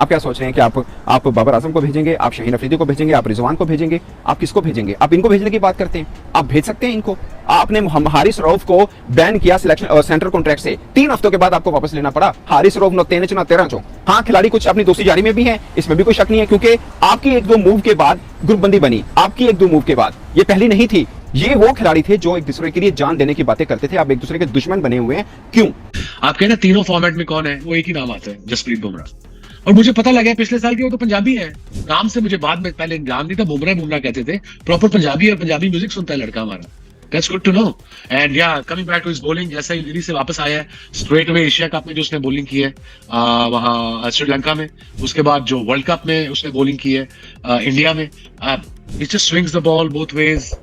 आप क्या सोच रहे हैं कि आप बाबर आजम को भेजेंगे, आप शाहीन अफरीदी को भेजेंगे, आप रिजवान को भेजेंगे, आप किसको भेजेंगे? आप इनको भेजने की बात करते हैं, आप भेज सकते हैं इनको। आपने हारिस रऊफ को बैन किया सिलेक्शन और सेंट्रल कॉन्ट्रैक्ट से, 3 हफ्तों के बाद आपको वापस लेना पड़ा। हारिस रऊफ न 13 चो। हाँ, खिलाड़ी कुछ अपनी दोस्ती जारी में भी है, इसमें भी कोई शक नहीं है, क्योंकि आपकी 1-2 मूव के बाद ग्रुपबंदी बनी, आपकी 1-2 मूव के बाद, ये पहली नहीं थी। ये वो खिलाड़ी थे जो एक दूसरे के लिए जान देने की बातें करते थे। आप एक दूसरे के दुश्मन बने हुए हैं, क्यों? आप कहना तीनों फॉर्मेट में कौन है, वो एक ही नाम आता है, जसप्रीत बुमराह। और मुझे पता लगा पिछले साल के वो तो पंजाबी है नाम से, मुझे बाद में पहले ध्यान नहीं था, बुमराह कहते थे, प्रॉपर पंजाबी और पंजाबी म्यूजिक सुनता है लड़का हमारा। That's good to know. And yeah, coming back to his bowling, जैसा ही दिल्ली से वापस आया है, स्ट्रेट अवे एशिया कप में जो उसने बॉलिंग की है वहां श्रीलंका में, उसके बाद जो वर्ल्ड कप में उसने बॉलिंग की है इंडिया में, it just swings the ball both ways.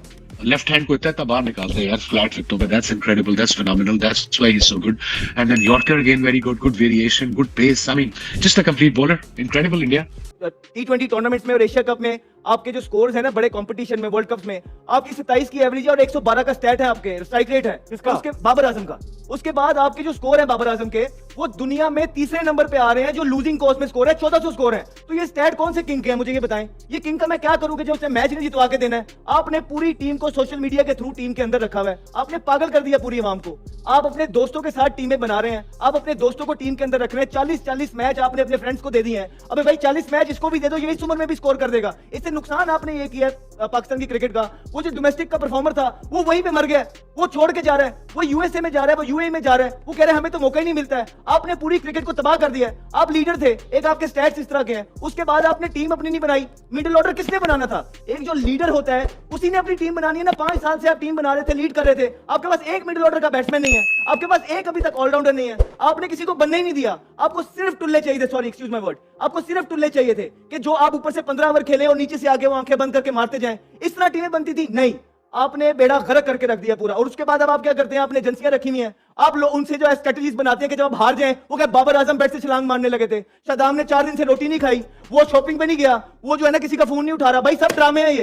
Left hand को इतना बाहर निकालते हैं यार फ्लैट विकेटों पे, that's incredible, that's phenomenal, that's why he is so good. And then yorker again very good, good variation, good pace, I mean just a complete bowler, incredible India. T20 tournaments में और Asia cup में आपके जो scores है ना बड़े competition में, world cup में आपकी 27 की एवरेज है और 112 का स्टैट है, आपके स्ट्राइक रेट है उसके बाबर आजम का। उसके बाद आपके जो स्कोर है बाबर आजम के, वो दुनिया में तीसरे नंबर पे आ रहे हैं, जो लूजिंग कोर्स में स्कोर है 1400 स्कोर है। तो ये स्टैट कौन से किंग के हैं, मुझे ये बताएं। ये किंग का मैं क्या करूंगा जब उसने मैच नहीं जितवा के देना है। आपने पूरी टीम को सोशल मीडिया के थ्रू टीम के अंदर रखा हुआ है, आपने पागल कर दिया पूरी आवाम को। आप अपने दोस्तों के साथ टीमें बना रहे हैं, आप अपने दोस्तों को टीम के अंदर रख रहे हैं। 40-40 मैच आपने अपने फ्रेंड्स को दे दिए हैं। अबे भाई 40 मैच इसको भी दे दो, ये इस उम्र में भी स्कोर कर देगा। इससे नुकसान आपने ये किया पाकिस्तान की क्रिकेट का। वो जो डोमेस्टिक का परफॉर्मर था वो वहीं पे मर गया, वो छोड़ के जा रहा है, वो यूएसए में जा रहा है, वो यूएई में जा रहा है, वो कह रहे हैं हमें तो मौका ही नहीं मिलता है। आपने पूरी क्रिकेट को तबाह कर दिया है। आप लीडर थे, एक आपके स्टैट्स इस तरह के हैं, उसके बाद आपने टीम अपनी नहीं बनाई। मिडिल ऑर्डर किसने बनाना था? एक जो लीडर होता है उसी ने अपनी टीम बनानी है ना। 5 साल से आप टीम बना रहे थे, लीड कर रहे थे, आपके पास एक मिडिल ऑर्डर का बैट्समैन नहीं है, आपके पास एक अभी तक ऑलराउंडर नहीं है, आपने किसी को बनने ही नहीं दिया। आपको सिर्फ टुल्ले चाहिए थे, सॉरी एक्सक्यूज माय वर्ड, आपको सिर्फ टुल्ले चाहिए थे कि जो आप ऊपर से 15 ओवर खेले और नीचे से आगे वो आंखें बंद करके मारते जाएं। इस तरह टीमें बनती थी नहीं, आपने बेड़ा गर्क करके रख दिया पूरा। और उसके बाद अब आप क्या करते हैं, आपने एजेंसियां रखी हुई हैं, आप लोग उनसे जो स्ट्रेटजीज बनाते हैं कि जब आप हार जाएं, वो क्या बाबर आजम बैट से छलांग मारने लगे थे, सद्दाम ने 4 दिन से रोटी नहीं खाई, वो शॉपिंग पे नहीं गया, वो जो है ना किसी का फोन नहीं उठा रहा। भाई सब ड्रामे हैं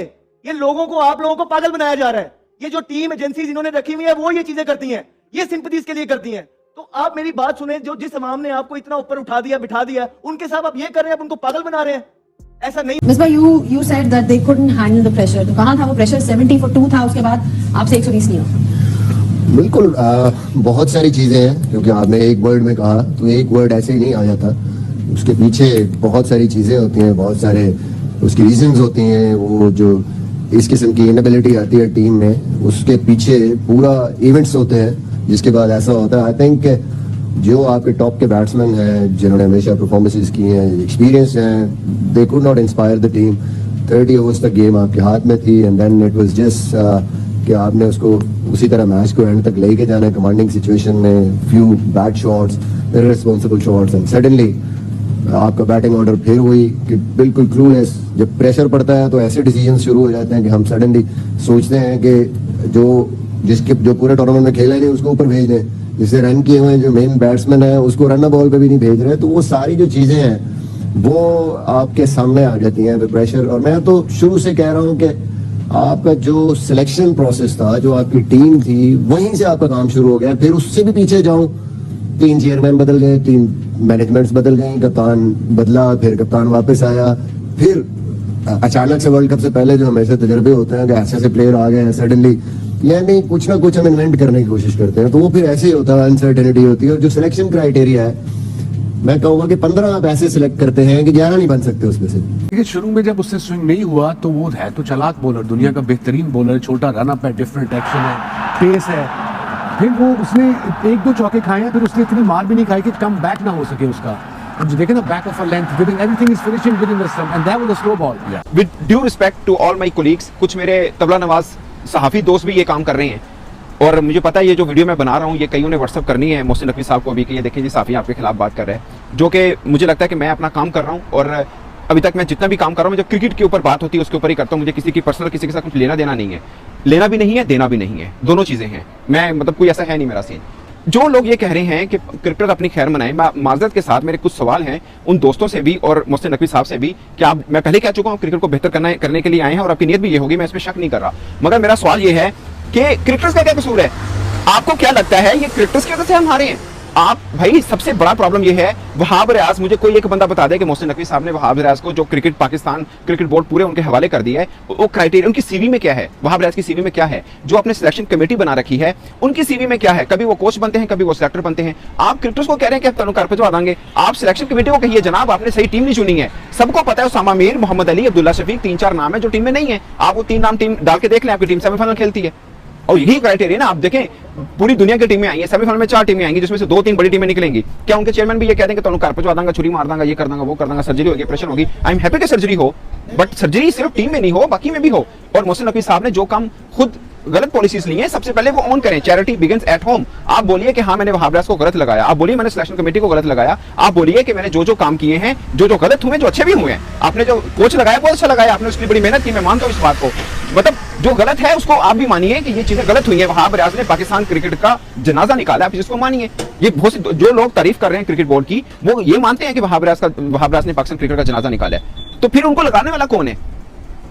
ये लोगों को, आप लोगों को पागल बनाया जा रहा है। ये जो टीम एजेंसीज इन्होंने रखी हुई है वो ये चीजें करती हैं, ये सिंपथीज के लिए करती हैं। तो आप मेरी बात सुने, जो जिस अवाम ने आपको इतना ऊपर उठा दिया, बिठा दिया, उनके साथ आप ये कर रहे हैं, आप उनको पागल बना रहे हैं। ऐसा नहीं। Misbah, you said that they couldn't handle the pressure. तो कहाँ था वो प्रेशर? 70 for 2 था, उसके बाद आपसे 120 नहीं हुआ। बिल्कुल, बहुत सारी चीजें हैं, क्योंकि आपने एक वर्ड में कहा तो एक वर्ड ऐसे ही नहीं आ जाता, उसके पीछे बहुत सारी चीजें होती हैं, बहुत सारे उसकी रीजंस होती हैं। वो जो इस किस्म की इनएबिलिटी आती है टीम में, उसके पीछे पूरा इवेंट्स होते हैं, जिसके बाद ऐसा होता है। आई थिंक जो आपके टॉप के बैट्समैन हैं, जिन्होंने हमेशा परफॉर्मेंसेस की हैं, एक्सपीरियंस हैं, they could not inspire the team. 30 overs तक गेम आपके हाथ में थी, and then it was just कि आपने उसको उसी तरह मैच को एंड तक लेके जाना है, कमांडिंग सिचुएशन में, few bad shots, irresponsible shots, and suddenly आपका बैटिंग ऑर्डर फिर हुई कि बिल्कुल क्लूलेस। जब प्रेशर पड़ता है तो ऐसे डिसीजन शुरू हो जाते हैं कि हम सडनली सोचते हैं कि जो पूरे टूर्नामेंट में खेला नहीं उसको ऊपर भेज दें, जिससे रन किए हुए जो मेन बैट्समैन है उसको रन बॉल पे भी नहीं भेज रहे। तो वो सारी जो चीजें हैं वो आपके सामने आ जाती हैं प्रेशर। और मैं तो शुरू से कह रहा हूँ कि आपका जो सिलेक्शन प्रोसेस था, जो आपकी टीम थी, वहीं से आपका काम शुरू हो गया। फिर उससे भी पीछे जाऊं, 3 चेयरमैन बदल गए, 3 मैनेजमेंट्स बदल गई, कप्तान बदला, फिर कप्तान वापस आया, फिर अचानक से वर्ल्ड कप से पहले जो हमेशा तजर्बे होते हैं कि ऐसे ऐसे प्लेयर आ गए सडनली, यानी कुछ ना कुछ हम इन्वेंट करने की कोशिश करते हैं, तो वो फिर ऐसे ही होता है, अनसर्टेनिटी होती है। और जो सिलेक्शन क्राइटेरिया है, मैं कहूंगा कि 15 आप ऐसे सिलेक्ट करते हैं कि 11 नहीं बन सकते उसमें से। देखिए, शुरू में जब उससे स्विंग नहीं हुआ तो वो है तो चालाक बॉलर, दुनिया का बेहतरीन बॉलर, छोटा रन अप है, डिफरेंट एक्शन है, पेस है। फिर वो उसने 1-2 चौके खाए हैं, फिर उसने इतनी मार भी नहीं खाई कि कम बैक ना हो सके उसका। जो देखे ना, back of a length, within everything is finishing within the stump, and that was a slow ball. With due respect to all my colleagues, कुछ मेरे तबला नवाज सहाफी दोस्त भी ये काम कर रहे हैं, और मुझे पता है ये जो वीडियो मैं बना रहा हूँ ये कईयों ने व्हाट्सअप करनी है मोहसिन नकवी साहब को भी कि ये देखिए जी साफी आपके खिलाफ बात कर रहे हैं, जो कि मुझे लगता है कि मैं अपना काम कर रहा हूँ। और अभी तक मैं जितना भी काम कर रहा हूँ, जब क्रिकेट के ऊपर बात होती है उसके ऊपर ही करता हूँ। मुझे किसी की पर्सनल किसी के साथ कुछ लेना देना नहीं है, लेना भी नहीं है, देना भी नहीं है, दोनों चीजें हैं। मैं मतलब कोई ऐसा है नहीं मेरा सीन। जो लोग ये कह रहे हैं कि क्रिकेटर अपनी खैर मनाए, माजरत के साथ मेरे कुछ सवाल हैं उन दोस्तों से भी और मोहसिन नकवी साहब से भी कि आप, मैं पहले कह चुका हूँ, क्रिकेट को बेहतर करने के लिए आए हैं और आपकी नीयत भी ये होगी, मैं इसमें शक नहीं कर रहा। मगर मेरा सवाल ये है कि क्रिकेटर्स का क्या कसूर है? आपको क्या लगता है ये क्रिकेटर्स की वजह से हम हारे हैं? आप भाई सबसे बड़ा प्रॉब्लम ये है, वहाब रियाज, मुझे कोई एक बंदा बता दे कि मोहसिन नकवी साहब ने वहाब रियाज को जो क्रिकेट पाकिस्तान क्रिकेट बोर्ड पूरे उनके हवाले कर दिया है, वो क्राइटेरिया उनकी सीवी में क्या है, वहाब रियाज की सीवी में क्या है, जो आपने सिलेक्शन कमेटी बना रखी है उनकी सीवी में क्या है, कभी वो कोच बनते हैं कभी वो सिलेक्टर बनते हैं। आप क्रिकेटर्स को कह रहे हैं कि आप तनु कारपतवा देंगे, आप सिलेक्शन कमेटी को कहिए जनाब आपने सही टीम नहीं चुनी है। सबको पता है उसामा मीर, मोहम्मद अली, अब्दुल्ला शफीक 3-4 नाम है जो टीम में नहीं है। आप वो 3 नाम टीम डाल के देख लें, आपकी टीम सेमीफाइनल खेलती है। और यही क्राइटेरिया ना, आप देखें पूरी दुनिया की टीमें आई हैं, सेमीफाइनल में 4 टीमें आएंगी जिसमें से 2-3 बड़ी टीमें निकलेंगी। क्या उनके चेयरमैन भी ये कह देंगे तनु कारपतवा दांगा, छुरी मार दांगा, ये कर दांगा, वो कर दांगा, सर्जरी होगी, ऑपरेशन होगी। आई एम हैप्पी कि सर्जरी हो, बट सर्जरी सिर्फ टीम में नहीं हो, बाकी में भी हो। और मोहसिन नकवी साहब ने जो काम खुद गलत पॉलिसीज ली हैं, सबसे पहले वो ऑन करें। Charity begins at home. आप बोलिए कि हाँ मैंने वहाब रियाज को गलत लगाया, आप बोलिए मैंने सिलेक्शन कमेटी को गलत लगाया, आप बोलिए कि मैंने जो काम किए हैं, जो गलत हुए, जो अच्छे भी हुए हैं। आपने जो कोच लगाया बहुत अच्छा लगाया, आपने उसकी बड़ी मेहनत की, मैं मानता हूं इस बात को। मतलब जो गलत है उसको आप भी मानिए कि ये चीजें गलत हुई है। वहाब रियाज ने पाकिस्तान क्रिकेट का जनाजा निकाला, आप इसको मानिए। ये बहुत से जो लोग तारीफ कर रहे हैं क्रिकेट बोर्ड की, वो ये मानते हैं कि वहाब रियाज ने पाकिस्तान क्रिकेट का जनाजा निकाला है। तो फिर उनको लगाने वाला कौन है?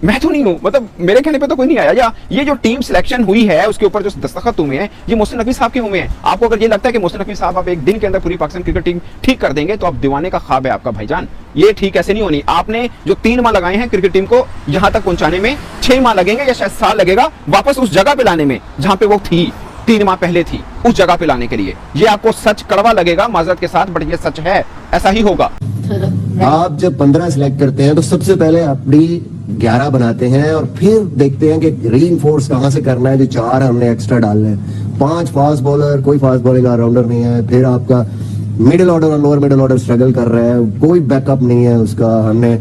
मैं तो नहीं हूं, मतलब मेरे कहने पे तो कोई नहीं आया। या ये जो टीम सिलेक्शन हुई है उसके ऊपर जो दस्तखत हुए हैं, ये मोहसिन नकवी साहब के हुए हैं। आपको अगर ये लगता है कि मोहसिन नकवी साहब आप एक दिन के अंदर पूरी पाकिस्तान क्रिकेट टीम ठीक कर देंगे, तो आप दीवाने का ख्वाब है आपका भाईजान। ये ठीक ऐसे नहीं होनी। आपने जो 3 माह लगाए हैं क्रिकेट टीम को यहां तक पहुंचाने में, 6 माह लगेंगे या शायद साल लगेगा वापस उस जगह पे लाने में जहां पे वो थी 3 माह पहले थी, उस जगह पे लाने के लिए। ये आपको सच कड़वा लगेगा माजरत के साथ, बट ये सच है, ऐसा ही होगा। आप जब 15 सिलेक्ट करते हैं तो सबसे पहले अपनी 11 बनाते हैं और फिर देखते हैं कि रीइंफोर्स कहां से करना है। जो 4 हमने एक्स्ट्रा डालने हैं, 5 फास्ट बॉलर, कोई फास्ट बॉलिंग ऑलराउंडर नहीं है। फिर आपका मिडिल ऑर्डर और लोअर मिडिल ऑर्डर स्ट्रगल कर रहा है, कोई बैकअप नहीं है उसका। हमने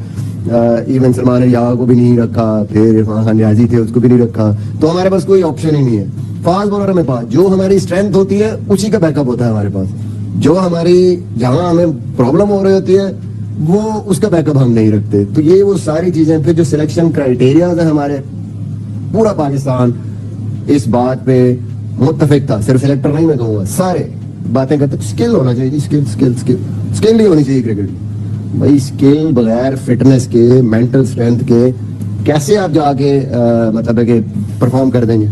इवन सलमान याग को भी नहीं रखा, फिर इरफान खान नियाजी थे उसको भी नहीं रखा, तो हमारे पास कोई ऑप्शन ही नहीं है। फास्ट बॉलर हमें पास, जो हमारी स्ट्रेंथ होती है उसी का बैकअप होता है हमारे पास। जो हमारी जहां हमें प्रॉब्लम हो रही होती है वो उसका बैकअप हम नहीं रखते। तो ये वो सारी चीजें, फिर जो सिलेक्शन क्राइटेरिया है हमारे, पूरा पाकिस्तान इस बात पे मुत्तफिक था। सिर्फ सिलेक्टर नहीं मैं कहूँगा, सारे बातें करते स्किल होना चाहिए, स्किल स्किल स्किल स्किल नहीं होनी चाहिए क्रिकेट में भाई। स्किल बगैर फिटनेस के, मेंटल स्ट्रेंथ के कैसे आप जाके मतलब है कि परफॉर्म कर देंगे।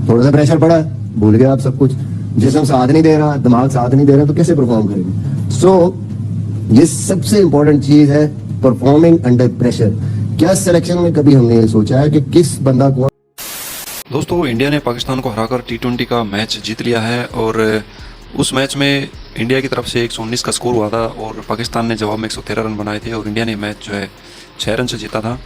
थोड़ा सा प्रेशर पड़ा, भूल गए आप सब कुछ, जिस्म साथ नहीं दे रहा, दिमाग साथ नहीं दे रहा, तो कैसे परफॉर्म करेंगे। सो ये सबसे इंपॉर्टेंट चीज है, परफॉर्मिंग अंडर प्रेशर। क्या सिलेक्शन में कभी हमने ये सोचा है कि किस बंदा को। दोस्तों, इंडिया ने पाकिस्तान को हराकर T20 का मैच जीत लिया है और उस मैच में इंडिया की तरफ से 119 का स्कोर हुआ था और पाकिस्तान ने जवाब में 113 रन बनाए थे और इंडिया ने मैच जो है 6 रन से जीता था।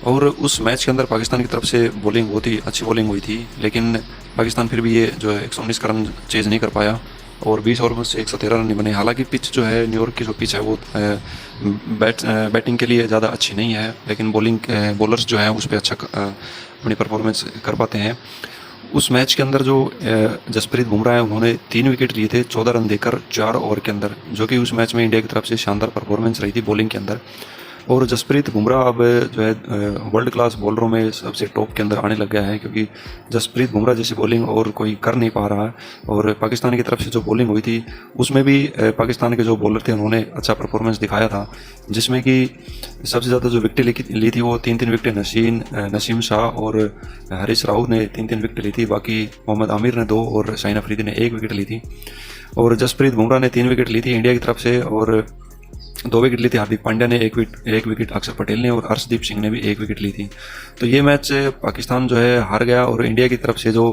और उस मैच के अंदर पाकिस्तान की तरफ से बॉलिंग बहुत ही अच्छी बॉलिंग हुई थी, लेकिन पाकिस्तान फिर भी ये जो है 119 का रन चेज नहीं कर पाया और 20 ओवर में से 113 रन नहीं बने। हालांकि पिच जो है न्यूयॉर्क की जो पिच है वो बैटिंग के लिए ज़्यादा अच्छी नहीं है, लेकिन बॉलर्स जो हैं उस पर अच्छा अपनी परफॉर्मेंस कर पाते हैं। उस मैच के अंदर जो जसप्रीत बुमराह है उन्होंने 3 विकेट लिए थे 14 रन देकर 4 ओवर के अंदर, जो कि उस मैच में इंडिया की तरफ से शानदार परफॉर्मेंस रही थी बॉलिंग के अंदर। और जसप्रीत बुमराह अब जो है वर्ल्ड क्लास बॉलरों में सबसे टॉप के अंदर आने लग गया है, क्योंकि जसप्रीत बुमराह जैसी बॉलिंग और कोई कर नहीं पा रहा है। और पाकिस्तान की तरफ से जो बॉलिंग हुई थी उसमें भी पाकिस्तान के जो बॉलर थे उन्होंने अच्छा परफॉर्मेंस दिखाया था, जिसमें कि सबसे ज़्यादा जो विकेट ली थी वो 3-3 विकेट नसीम शाह और हरीश राव ने 3-3 विकेट ली थी। बाकी मोहम्मद आमिर ने 2 और शाहीन अफरीदी ने 1 विकेट ली थी। और जसप्रीत बुमराह ने 3 विकेट ली थी इंडिया की तरफ से और 2 विकेट ली थी हार्दिक पांड्या ने, 1 विकेट अक्षर पटेल ने और हर्षदीप सिंह ने भी 1 विकेट ली थी। तो ये मैच पाकिस्तान जो है हार गया और इंडिया की तरफ से जो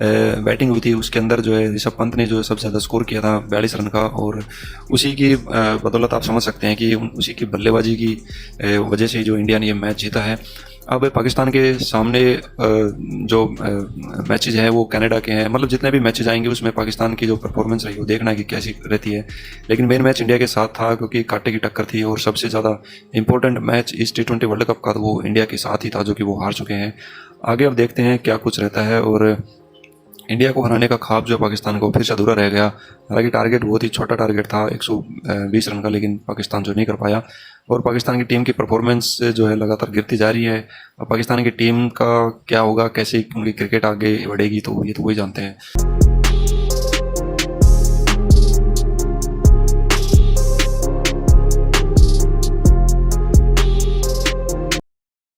बैटिंग हुई थी उसके अंदर जो है ऋषभ पंत ने जो सबसे ज़्यादा स्कोर किया था 42 रन का, और उसी की बदौलत आप समझ सकते हैं कि उसी की बल्लेबाजी की वजह से जो इंडिया ने ये मैच जीता है। अब पाकिस्तान के सामने जो मैचेज है वो कनाडा के हैं, मतलब जितने भी मैचेज आएंगे उसमें पाकिस्तान की जो परफॉर्मेंस रही वो देखना है कि कैसी रहती है। लेकिन मेन मैच इंडिया के साथ था क्योंकि कांटे की टक्कर थी और सबसे ज़्यादा इंपॉर्टेंट मैच इस T20 वर्ल्ड कप का वो इंडिया के साथ ही था, जो कि वो हार चुके हैं। आगे अब देखते हैं क्या कुछ रहता है। और इंडिया को हराने का ख्वाब जो पाकिस्तान को फिर से अधूरा रह गया। हालांकि टारगेट बहुत ही छोटा टारगेट था 120 रन का, लेकिन पाकिस्तान जो नहीं कर पाया और पाकिस्तान की टीम की परफॉर्मेंस जो है लगातार गिरती जा रही है। अब पाकिस्तान की टीम का क्या होगा, कैसे उनकी क्रिकेट आगे बढ़ेगी, तो ये तो वही जानते हैं।